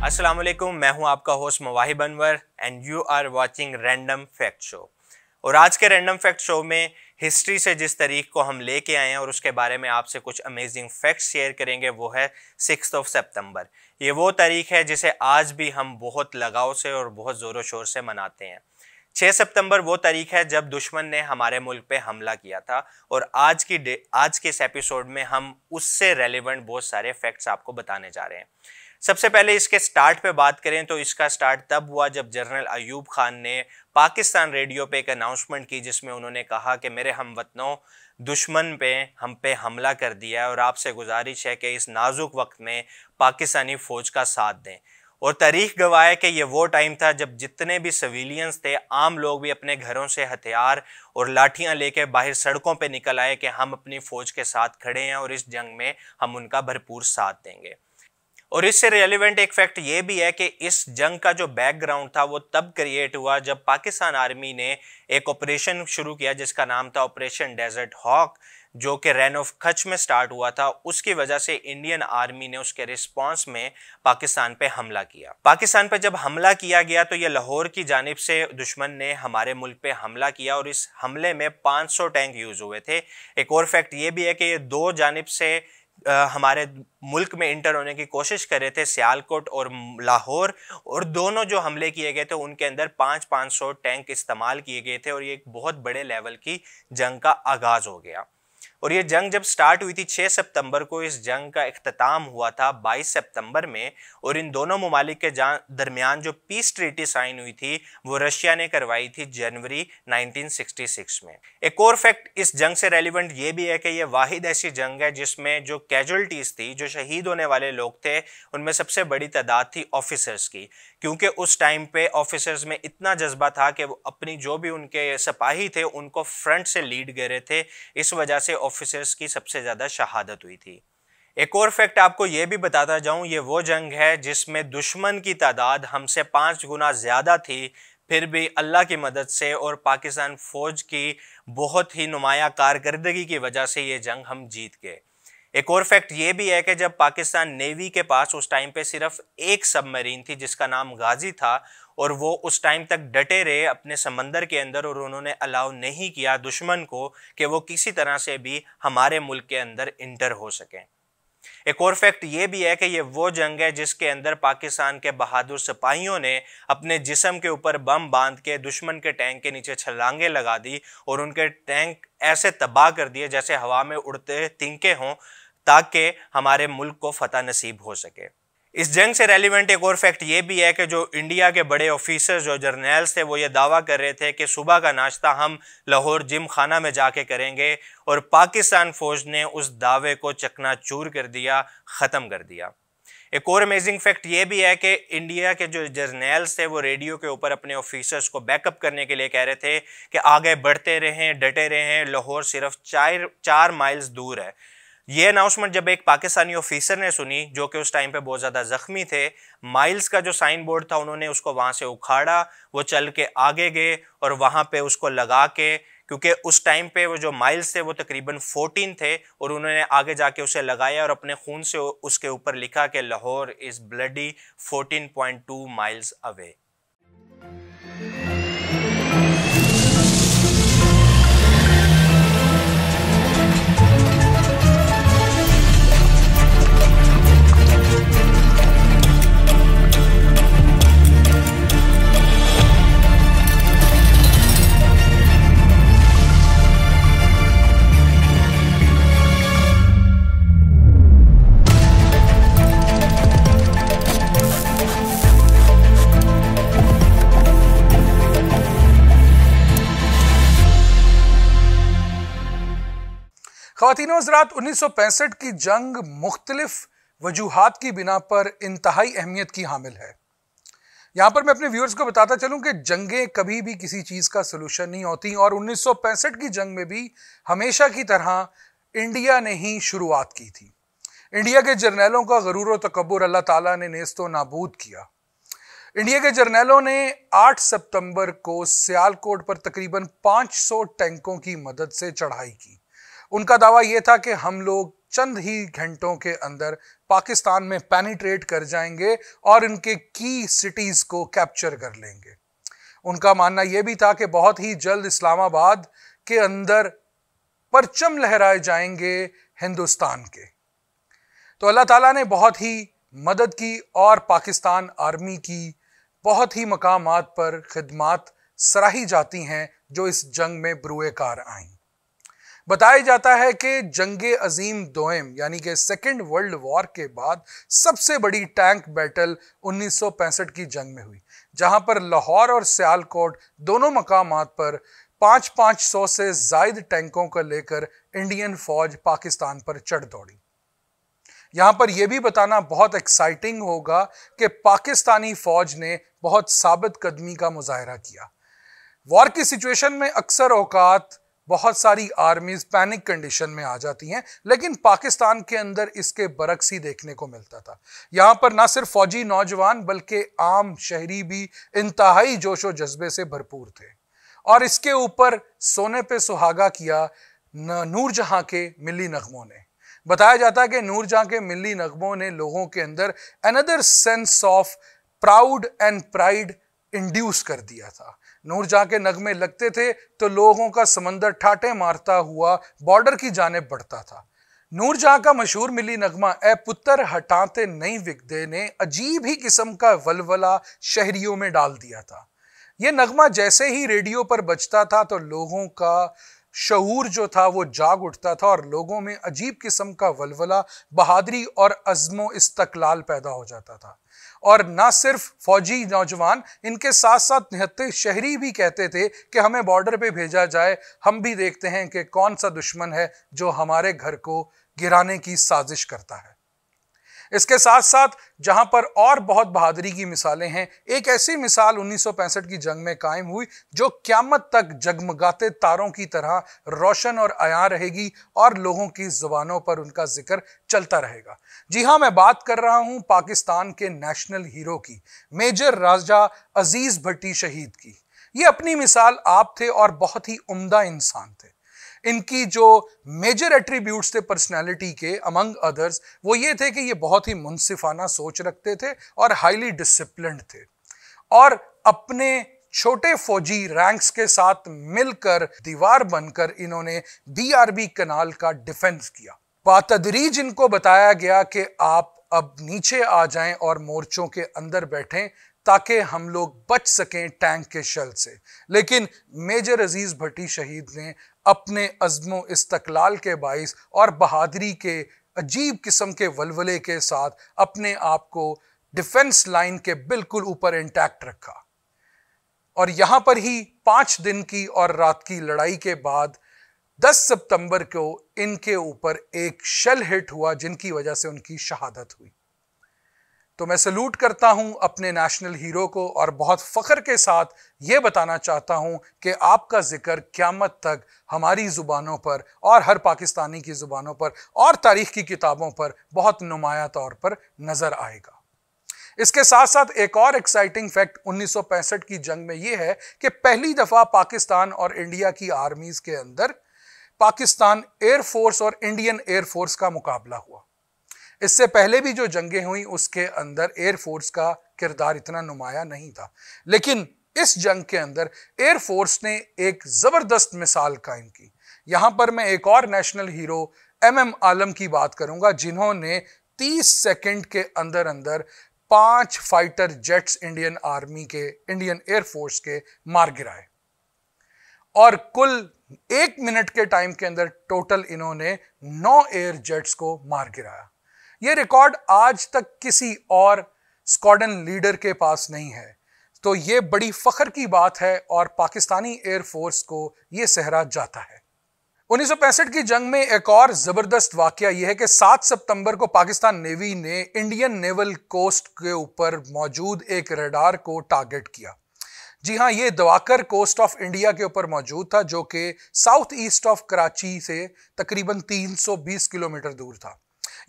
अस्सलाम वालेकुम, मैं हूं आपका host Mawahib Anwar and you are watching random fact show. और आज के रैंडम फैक्ट शो में हिस्ट्री से जिस तारीख को हम लेके आए हैं और उसके बारे में आपसे कुछ अमेजिंग फैक्ट्स शेयर करेंगे वो है 6 सितंबर। ये वो तारीख है जिसे आज भी हम बहुत लगाव से और बहुत ज़ोरों शोर से मनाते हैं। 6 सितंबर वो तारीख है जब दुश्मन ने हमारे मुल्क पे हमला किया था और आज के इस एपिसोड में हम उससे रेलिवेंट बहुत सारे फैक्ट्स आपको बताने जा रहे हैं। सबसे पहले इसके स्टार्ट पे बात करें तो इसका स्टार्ट तब हुआ जब जनरल अयूब खान ने पाकिस्तान रेडियो पे एक अनाउंसमेंट की जिसमें उन्होंने कहा कि मेरे हमवतनों, दुश्मन पे हम पे हमला कर दिया है और आपसे गुजारिश है कि इस नाजुक वक्त में पाकिस्तानी फ़ौज का साथ दें। और तारीख गवाह है कि ये वो टाइम था जब जितने भी सिविलियंस थे, आम लोग भी अपने घरों से हथियार और लाठियां लेके बाहर सड़कों पे निकल आए कि हम अपनी फ़ौज के साथ खड़े हैं और इस जंग में हम उनका भरपूर साथ देंगे। और इससे रेलिवेंट एक फैक्ट ये भी है कि इस जंग का जो बैकग्राउंड था वो तब क्रिएट हुआ जब पाकिस्तान आर्मी ने एक ऑपरेशन शुरू किया जिसका नाम था ऑपरेशन डेजर्ट हॉक, जो कि रैन ऑफ कच्छ में स्टार्ट हुआ था। उसकी वजह से इंडियन आर्मी ने उसके रिस्पांस में पाकिस्तान पे हमला किया। पाकिस्तान पे जब हमला किया गया तो ये लाहौर की जानिब से दुश्मन ने हमारे मुल्क पे हमला किया और इस हमले में 500 टैंक यूज हुए थे। एक और फैक्ट ये भी है कि ये दो जानिब से हमारे मुल्क में इंटर होने की कोशिश कर रहे थे, सियालकोट और लाहौर, और दोनों जो हमले किए गए थे उनके अंदर 500 टैंक इस्तेमाल किए गए थे और ये एक बहुत बड़े लेवल की जंग का आगाज हो गया। और ये जंग जब स्टार्ट हुई थी 6 सितंबर को, इस जंग का इख्तिताम हुआ था 22 सितंबर में। और इन दोनों ममालिक के दरमियान जो पीस ट्रीटी साइन हुई थी वो रशिया ने करवाई थी जनवरी 1966 में। एक और फैक्ट इस जंग से रेलिवेंट ये भी है कि ये वाहिद ऐसी जंग है जिसमें जो कैजुअल्टीज थी, जो शहीद होने वाले लोग थे, उनमें सबसे बड़ी तादाद थी ऑफिसर्स की, क्योंकि उस टाइम पे ऑफिसर्स में इतना जज्बा था कि वो अपनी जो भी उनके सिपाही थे उनको फ्रंट से लीड कर रहे थे। इस वजह से ऑफिसर्स की सबसे ज्यादा शहादत हुई थी। एक और फैक्ट आपको यह भी बताता जाऊं, ये वो जंग है जिसमें दुश्मन की तादाद हमसे 5 गुना ज्यादा थी, फिर भी अल्लाह की मदद से और पाकिस्तान फौज की बहुत ही नुमाया कारकर्दगी की वजह से ये जंग हम जीत गए। एक और फैक्ट ये भी है कि जब पाकिस्तान नेवी के पास उस टाइम पे सिर्फ एक सबमरीन थी जिसका नाम गाजी था और वो उस टाइम तक डटे रहे अपने समंदर के अंदर और उन्होंने अलाउ नहीं किया दुश्मन को कि वो किसी तरह से भी हमारे मुल्क के अंदर इंटर हो सके। एक और फैक्ट ये भी है कि ये वो जंग है जिसके अंदर पाकिस्तान के बहादुर सिपाहियों ने अपने जिस्म के ऊपर बम बांध के दुश्मन के टैंक के नीचे छलांगे लगा दी और उनके टैंक ऐसे तबाह कर दिए जैसे हवा में उड़ते तिनके हों, ताकि हमारे मुल्क को फतह नसीब हो सके। इस जंग से रेलिवेंट एक और फैक्ट ये भी है कि जो इंडिया के बड़े ऑफिसर्स, जो जर्नल्स थे, वो ये दावा कर रहे थे कि सुबह का नाश्ता हम लाहौर जिम खाना में जाके करेंगे और पाकिस्तान फौज ने उस दावे को चकनाचूर कर दिया, ख़त्म कर दिया। एक और अमेजिंग फैक्ट ये भी है कि इंडिया के जो जर्नल्स थे वो रेडियो के ऊपर अपने ऑफिसर्स को बैकअप करने के लिए कह रहे थे कि आगे बढ़ते रहें, डटे रहें, लाहौर सिर्फ 4 माइल्स दूर है। ये अनाउंसमेंट जब एक पाकिस्तानी ऑफिसर ने सुनी जो कि उस टाइम पे बहुत ज़्यादा ज़ख्मी थे, माइल्स का जो साइन बोर्ड था उन्होंने उसको वहाँ से उखाड़ा, वो चल के आगे गए और वहाँ पे उसको लगा के, क्योंकि उस टाइम पे वो जो माइल्स थे वो तकरीबन 14 थे, और उन्होंने आगे जाके उसे लगाया और अपने खून से उसके ऊपर लिखा कि Lahore is bloody 14.2 miles away. ख़वातीन व हज़रात, 1965 की जंग मुख्तलिफ वजूहात की बिना पर इंतहाई अहमियत की हामिल है। यहाँ पर मैं अपने व्यूअर्स को बताता चलूँ कि जंगें कभी भी किसी चीज़ का सलूशन नहीं होती और 1965 की जंग में भी हमेशा की तरह इंडिया ने ही शुरुआत की थी। इंडिया के जर्नैलों का गरूर व तकब्बुर अल्लाह ताला ने नेस्तो नाबूद किया। इंडिया के जर्नैलों ने 8 सितंबर को सियालकोट पर तकरीबन 500 टैंकों की मदद से चढ़ाई की। उनका दावा यह था कि हम लोग चंद ही घंटों के अंदर पाकिस्तान में पेनिट्रेट कर जाएंगे और उनके की सिटीज को कैप्चर कर लेंगे। उनका मानना यह भी था कि बहुत ही जल्द इस्लामाबाद के अंदर परचम लहराए जाएंगे हिंदुस्तान के। तो अल्लाह ताला ने बहुत ही मदद की और पाकिस्तान आर्मी की बहुत ही मकामात पर खिदमात सराही जाती हैं जो इस जंग में बरूए कार आईं। बताया जाता है कि जंगे अजीम दोयम यानी कि सेकेंड वर्ल्ड वॉर के बाद सबसे बड़ी टैंक बैटल 1965 की जंग में हुई, जहां पर लाहौर और सियालकोट दोनों मकामात पर 500 से जायद टैंकों को लेकर इंडियन फौज पाकिस्तान पर चढ़ दौड़ी। यहां पर यह भी बताना बहुत एक्साइटिंग होगा कि पाकिस्तानी फौज ने बहुत साबित कदमी का मुजाहरा किया। वॉर की सिचुएशन में अक्सर औकात बहुत सारी आर्मीज पैनिक कंडीशन में आ जाती हैं, लेकिन पाकिस्तान के अंदर इसके बरक्स ही देखने को मिलता था। यहां पर ना सिर्फ फौजी नौजवान बल्कि आम शहरी भी इंतहाई जोशो जज्बे से भरपूर थे और इसके ऊपर सोने पे सुहागा किया नूरजहां के मिली नगमों ने। बताया जाता है कि नूरजहां के मिली नगमों ने लोगों के अंदर another sense of proud and pride induce कर दिया था। नूरजहां के नगमे लगते थे तो लोगों का समंदर ठाटे मारता हुआ बॉर्डर की जानिब बढ़ता था। नूरजहां का मशहूर मिली नगमा ए पुत्तर हटाते नहीं विकदे ने अजीब ही किस्म का वलवला शहरियों में डाल दिया था। यह नगमा जैसे ही रेडियो पर बजता था तो लोगों का शऊर जो था वो जाग उठता था और लोगों में अजीब किस्म का वलवला, बहादुरी और अज़्मो इस्तक़लाल पैदा हो जाता था। और ना सिर्फ फौजी नौजवान, इनके साथ साथ निहत्ते शहरी भी कहते थे कि हमें बॉर्डर पे भेजा जाए, हम भी देखते हैं कि कौन सा दुश्मन है जो हमारे घर को गिराने की साजिश करता है। इसके साथ साथ जहां पर और बहुत बहादुरी की मिसालें हैं, एक ऐसी मिसाल 1965 की जंग में कायम हुई जो क़यामत तक जगमगाते तारों की तरह रोशन और आया रहेगी और लोगों की जुबानों पर उनका जिक्र चलता रहेगा। जी हां, मैं बात कर रहा हूं पाकिस्तान के नेशनल हीरो की, मेजर राजा अजीज भट्टी शहीद की। ये अपनी मिसाल आप थे और बहुत ही उम्दा इंसान थे। इनकी जो मेजर एट्रीब्यूट्स थे पर्सनालिटी के अमंग अदर्स, वो ये थे कि ये बहुत ही मुनसिफाना सोच रखते थे और हाईली डिसिप्लिन्ड थे और अपने छोटे फौजी रैंक्स के साथ मिलकर दीवार बनकर इन्होंने BRB कनाल का डिफेंस किया। बातदरीज इनको बताया गया कि आप अब नीचे आ जाएं और मोर्चों के अंदर बैठें ताकि हम लोग बच सकें टैंक के शल से, लेकिन मेजर अजीज भट्टी शहीद ने अपने अज़्मो इस्तक़लाल के बाइस और बहादुरी के अजीब किस्म के वलवले के साथ अपने आप को डिफेंस लाइन के बिल्कुल ऊपर इंटैक्ट रखा। और यहां पर ही 5 दिन की और रात की लड़ाई के बाद 10 सितंबर को इनके ऊपर एक शेल हिट हुआ जिनकी वजह से उनकी शहादत हुई। तो मैं सलूट करता हूं अपने नेशनल हीरो को और बहुत फख्र के साथ ये बताना चाहता हूं कि आपका जिक्र क़यामत तक हमारी ज़ुबानों पर और हर पाकिस्तानी की ज़ुबानों पर और तारीख़ की किताबों पर बहुत नुमाया तौर पर नज़र आएगा। इसके साथ साथ एक और एक्साइटिंग फैक्ट 1965 की जंग में यह है कि पहली दफ़ा पाकिस्तान और इंडिया की आर्मीज़ के अंदर पाकिस्तान एयरफोर्स और इंडियन एयरफोर्स का मुकाबला हुआ। इससे पहले भी जो जंगें हुई उसके अंदर एयरफोर्स का किरदार इतना नुमाया नहीं था, लेकिन इस जंग के अंदर एयरफोर्स ने एक ज़बरदस्त मिसाल कायम की। यहां पर मैं एक और नेशनल हीरो MM आलम की बात करूंगा जिन्होंने 30 सेकंड के अंदर अंदर 5 फाइटर जेट्स इंडियन आर्मी के, इंडियन एयरफोर्स के मार गिराए और कुल 1 मिनट के टाइम के अंदर टोटल इन्होंने 9 एयर जेट्स को मार गिराया। यह रिकॉर्ड आज तक किसी और स्क्वाड्रन लीडर के पास नहीं है, तो यह बड़ी फख्र की बात है और पाकिस्तानी एयरफोर्स को यह सहरा जाता है। 1965 की जंग में एक और जबरदस्त वाकया यह है कि 7 सितंबर को पाकिस्तान नेवी ने इंडियन नेवल कोस्ट के ऊपर मौजूद एक रडार को टारगेट किया। जी हां, यह दवाकर कोस्ट ऑफ इंडिया के ऊपर मौजूद था, जो कि साउथ ईस्ट ऑफ कराची से तकरीबन 320 किलोमीटर दूर था।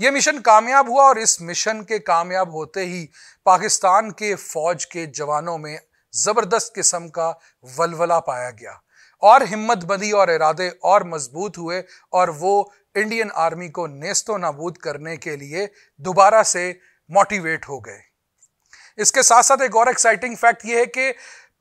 यह मिशन कामयाब हुआ और इस मिशन के कामयाब होते ही पाकिस्तान के फौज के जवानों में जबरदस्त किस्म का वलवला पाया गया और हिम्मतबंदी और इरादे और मजबूत हुए और वो इंडियन आर्मी को नेस्तो नाबूद करने के लिए दोबारा से मोटिवेट हो गए। इसके साथ साथ एक और एक्साइटिंग फैक्ट ये है कि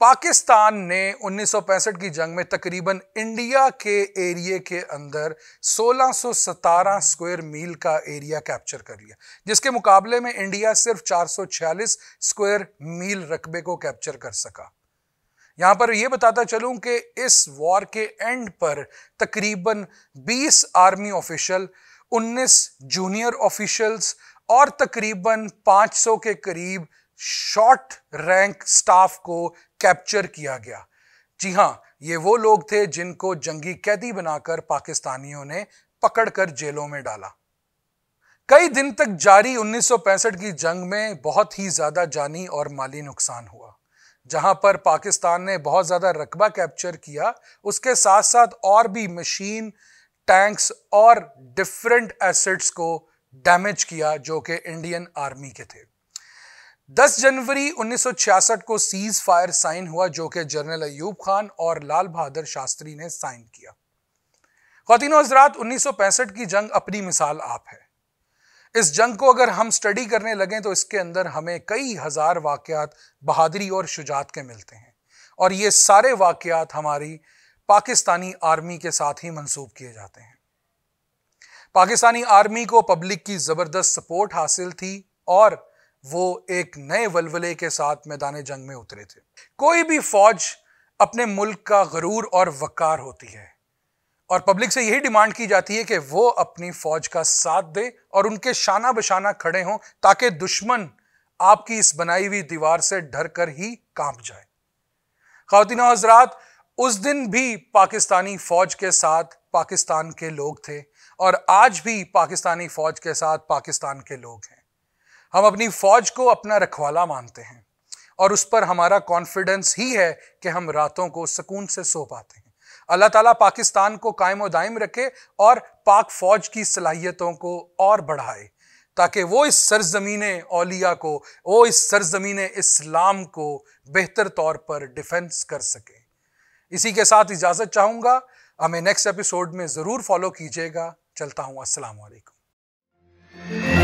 पाकिस्तान ने 1965 की जंग में तकरीबन इंडिया के एरिया के अंदर 1617 स्क्वायर मील का एरिया कैप्चर कर लिया, जिसके मुकाबले में इंडिया सिर्फ 446 स्क्वायर मील रकबे को कैप्चर कर सका। यहां पर यह बताता चलूं कि इस वॉर के एंड पर तकरीबन 20 आर्मी ऑफिशियल, 19 जूनियर ऑफिशियल्स और तकरीबन 500 के करीब शॉर्ट रैंक स्टाफ को कैप्चर किया गया। जी हां, ये वो लोग थे जिनको जंगी कैदी बनाकर पाकिस्तानियों ने पकड़कर जेलों में डाला। कई दिन तक जारी 1965 की जंग में बहुत ही ज्यादा जानी और माली नुकसान हुआ। जहां पर पाकिस्तान ने बहुत ज्यादा रकबा कैप्चर किया, उसके साथ साथ और भी मशीन, टैंक्स और डिफरेंट एसेट्स को डैमेज किया जो कि इंडियन आर्मी के थे। 10 जनवरी 1966 को सीज फायर साइन हुआ, जो कि जनरल अयूब खान और लाल बहादुर शास्त्री ने साइन किया। ख्वातीनो हज़रात, 1965 की जंग अपनी मिसाल आप है। इस जंग को अगर हम स्टडी करने लगें तो इसके अंदर हमें कई हजार वाकयात बहादुरी और शुजात के मिलते हैं और ये सारे वाकयात हमारी पाकिस्तानी आर्मी के साथ ही मंसूब किए जाते हैं। पाकिस्तानी आर्मी को पब्लिक की जबरदस्त सपोर्ट हासिल थी और वो एक नए वलवले के साथ मैदान जंग में उतरे थे। कोई भी फौज अपने मुल्क का गरूर और वकार होती है और पब्लिक से यही डिमांड की जाती है कि वो अपनी फौज का साथ दे और उनके शाना बशाना खड़े हों, ताकि दुश्मन आपकी इस बनाई हुई दीवार से डर कर ही कांप जाए। ख्वातीनो हज़रात, उस दिन भी पाकिस्तानी फौज के साथ पाकिस्तान के लोग थे और आज भी पाकिस्तानी फौज के साथ पाकिस्तान के लोग हैं। हम अपनी फौज को अपना रखवाला मानते हैं और उस पर हमारा कॉन्फिडेंस ही है कि हम रातों को सुकून से सो पाते हैं। अल्लाह ताला पाकिस्तान को कायम और दायम रखे और पाक फौज की सलाहियतों को और बढ़ाए, ताकि वो इस सरजमीने औलिया को, वो इस सरजमीने इस्लाम को बेहतर तौर पर डिफेंस कर सके। इसी के साथ इजाजत चाहूंगा, हमें नेक्स्ट एपिसोड में जरूर फॉलो कीजिएगा। चलता हूं, अस्सलाम वालेकुम।